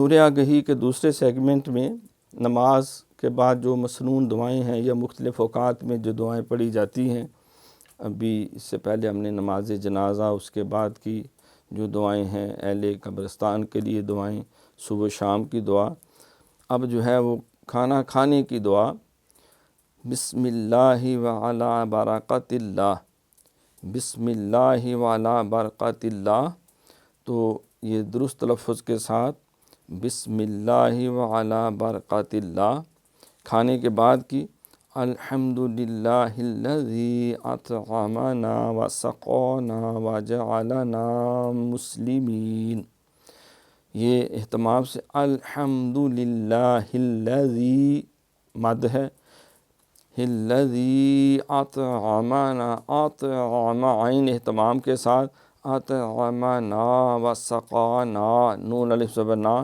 نور آگہی کے دوسرے سیگمنٹ میں نماز کے بعد جو مسنون دعائیں ہیں یا مختلف اوقات میں جو دعائیں پڑھی جاتی ہیں، ابھی اس سے پہلے ہم نے نماز جنازہ اس کے بعد کی جو دعائیں ہیں، اہل قبرستان کے لیے دعائیں، صبح و شام کی دعا، اب جو ہے وہ کھانا کھانے کی دعا، بسم اللہ وعلی برکات اللہ، بسم اللہ وعلی برکات اللہ، تو یہ درست تلفظ کے ساتھ بسم اللہ وعلی برکات اللہ کھانے کے بعد کی، الحمدللہ الذی اطعمنا وسقانا وجعلنا مسلمین، یہ اہتمام سے الحمدللہ الذی مد ہے، الذی اطعمنا، اطعم عین اہتمام کے ساتھ، اطعمنا وسقانا نون الف زبر نا،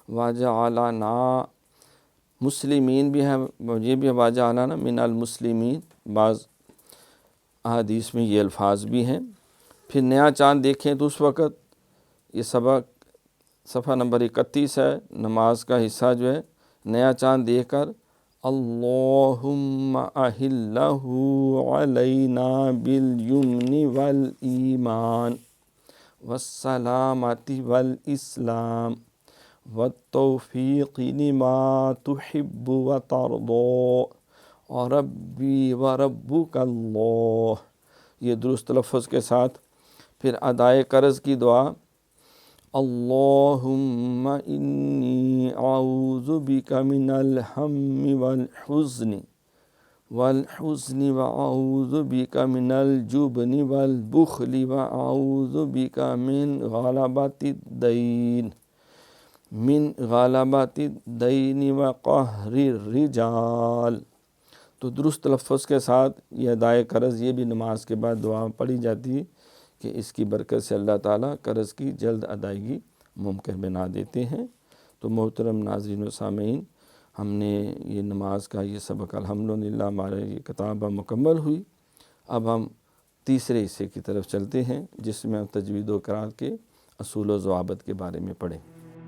وجعلنا مسلمین بھی ہے، یہ بھی وجعلنا من المسلمین، بعض احادیث میں یہ الفاظ بھی ہیں۔ پھر نیا چاند دیکھیں تو اس وقت یہ سبق صفحہ نمبر 31 ہے، نماز کا حصہ جو ہے، نیا چاند دیکھ کر اللہم اہلہ علینا بالیمن والایمان والسلامۃ والاسلام والتوفیق لما تحب وترضى ربی وربک اللہ، یہ درست تلفظ کے ساتھ۔ پھر ادائے قرض کی دعا، اللہم انی اعوذ بک من الہم والحزن واعوذ بک من الجبن والبخل واعوذ بک من غلبۃ الدین وقہر الرجال، تو درست تلفظ کے ساتھ یہ ادائے قرض، یہ بھی نماز کے بعد دعا پڑھی جاتی ہے کہ اس کی برکت سے اللہ تعالیٰ قرض کی جلد ادائیگی ممکن بنا دیتے ہیں۔ تو محترم ناظرین و سامعین، ہم نے یہ نماز کا یہ سبق الحمدللہ ہمارے یہ کتاب مکمل ہوئی۔ اب ہم تیسرے حصے کی طرف چلتے ہیں، جس میں ہم تجوید و قرأت کے اصول و ضوابط کے بارے میں پڑھیں۔